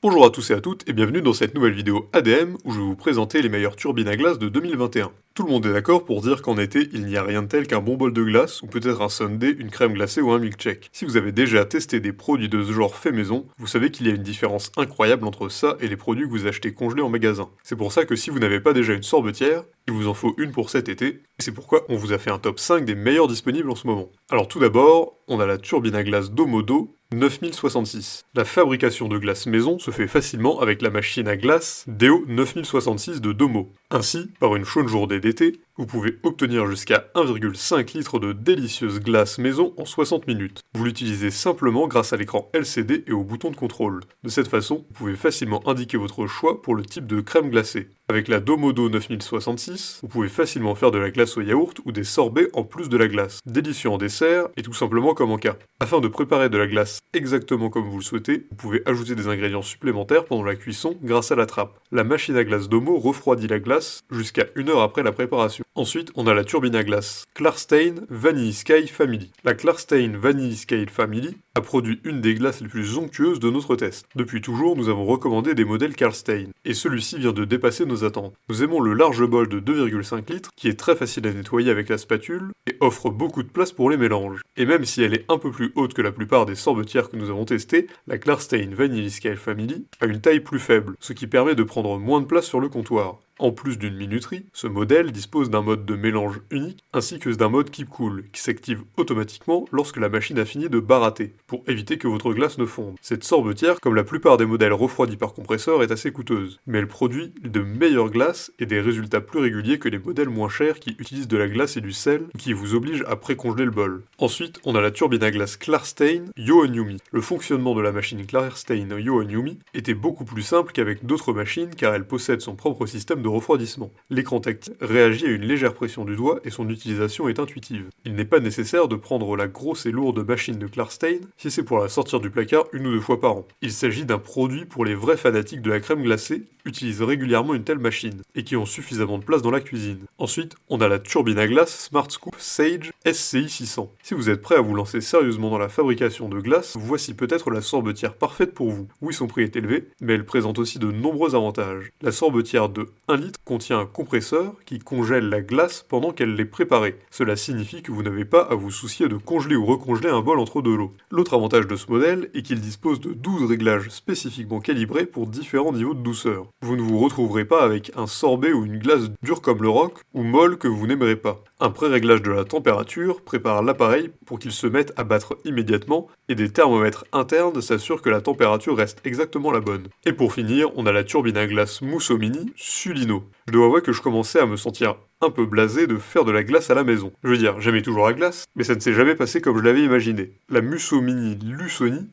Bonjour à tous et à toutes et bienvenue dans cette nouvelle vidéo ADM où je vais vous présenter les meilleures turbines à glace de 2021. Tout le monde est d'accord pour dire qu'en été, il n'y a rien de tel qu'un bon bol de glace ou peut-être un sundae, une crème glacée ou un milkshake. Si vous avez déjà testé des produits de ce genre fait maison, vous savez qu'il y a une différence incroyable entre ça et les produits que vous achetez congelés en magasin. C'est pour ça que si vous n'avez pas déjà une sorbetière, il vous en faut une pour cet été, et c'est pourquoi on vous a fait un top 5 des meilleurs disponibles en ce moment. Alors tout d'abord, on a la turbine à glace Domodo 9066. La fabrication de glace maison se fait facilement avec la machine à glace Deo 9066 de Domo. Ainsi, par une chaude journée d'été, vous pouvez obtenir jusqu'à 1,5 litre de délicieuse glace maison en 60 minutes. Vous l'utilisez simplement grâce à l'écran LCD et au bouton de contrôle. De cette façon, vous pouvez facilement indiquer votre choix pour le type de crème glacée. Avec la Domodo 9066, vous pouvez facilement faire de la glace au yaourt ou des sorbets en plus de la glace. Délicieux en dessert et tout simplement comme en cas. Afin de préparer de la glace exactement comme vous le souhaitez, vous pouvez ajouter des ingrédients supplémentaires pendant la cuisson grâce à la trappe. La machine à glace Domo refroidit la glace jusqu'à 1 heure après la préparation. Ensuite, on a la turbine à glace Klarstein Vanille Sky Family. La Klarstein Vanille Sky Family a produit une des glaces les plus onctueuses de notre test. Depuis toujours, nous avons recommandé des modèles Klarstein, et celui-ci vient de dépasser nos attentes. Nous aimons le large bol de 2,5 litres, qui est très facile à nettoyer avec la spatule, et offre beaucoup de place pour les mélanges. Et même si elle est un peu plus haute que la plupart des sorbetières que nous avons testées, la Klarstein Vanille Sky Family a une taille plus faible, ce qui permet de prendre moins de place sur le comptoir. En plus d'une minuterie, ce modèle dispose d'un mode de mélange unique ainsi que d'un mode Keep Cool qui s'active automatiquement lorsque la machine a fini de baratter, pour éviter que votre glace ne fonde. Cette sorbetière, comme la plupart des modèles refroidis par compresseur, est assez coûteuse, mais elle produit de meilleures glaces et des résultats plus réguliers que les modèles moins chers qui utilisent de la glace et du sel qui vous obligent à pré-congeler le bol. Ensuite, on a la turbine à glace Klarstein Yoanyumi. Le fonctionnement de la machine Klarstein Yoanyumi était beaucoup plus simple qu'avec d'autres machines car elle possède son propre système de refroidissement. L'écran tactile réagit à une légère pression du doigt et son utilisation est intuitive. Il n'est pas nécessaire de prendre la grosse et lourde machine de Klarstein si c'est pour la sortir du placard 1 ou 2 fois par an. Il s'agit d'un produit pour les vrais fanatiques de la crème glacée, utilisent régulièrement une telle machine, et qui ont suffisamment de place dans la cuisine. Ensuite, on a la turbine à glace Smart Scoop Sage SCI 600. Si vous êtes prêt à vous lancer sérieusement dans la fabrication de glace, voici peut-être la sorbetière parfaite pour vous. Oui, son prix est élevé, mais elle présente aussi de nombreux avantages. La sorbetière de 1 litre contient un compresseur qui congèle la glace pendant qu'elle l'est préparée. Cela signifie que vous n'avez pas à vous soucier de congeler ou recongeler un bol entre deux lots. L'autre avantage de ce modèle est qu'il dispose de 12 réglages spécifiquement calibrés pour différents niveaux de douceur. Vous ne vous retrouverez pas avec un sorbet ou une glace dure comme le roc ou molle que vous n'aimerez pas. Un pré-réglage de la température prépare l'appareil pour qu'il se mette à battre immédiatement et des thermomètres internes s'assurent que la température reste exactement la bonne. Et pour finir, on a la turbine à glace Musso Mini Sulino. Je dois avouer que je commençais à me sentir un peu blasé de faire de la glace à la maison. Je veux dire, j'aimais toujours la glace, mais ça ne s'est jamais passé comme je l'avais imaginé. La Musso Mini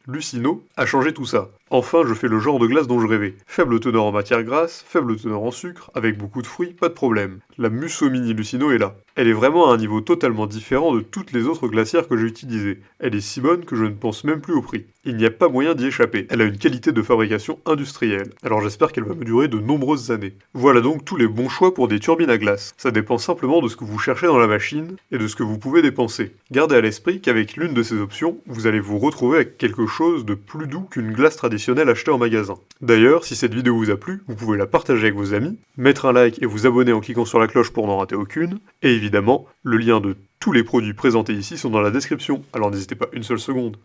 Lucino a changé tout ça. Enfin, je fais le genre de glace dont je rêvais. Faible teneur en matière grasse, faible teneur en sucre, avec beaucoup de fruits, pas de problème. La Musso Mini Lucino est là. Elle est vraiment à un niveau totalement différent de toutes les autres glacières que j'ai utilisées. Elle est si bonne que je ne pense même plus au prix. Il n'y a pas moyen d'y échapper. Elle a une qualité de fabrication industrielle. Alors j'espère qu'elle va me durer de nombreuses années. Voilà donc tous les bons choix pour des turbines à glace. Ça dépend simplement de ce que vous cherchez dans la machine et de ce que vous pouvez dépenser. Gardez à l'esprit qu'avec l'une de ces options, vous allez vous retrouver avec quelque chose de plus doux qu'une glace traditionnelle achetée en magasin. D'ailleurs, si cette vidéo vous a plu, vous pouvez la partager avec vos amis, mettre un like et vous abonner en cliquant sur la cloche pour n'en rater aucune, et évidemment, le lien de tous les produits présentés ici sont dans la description, alors n'hésitez pas une seule seconde.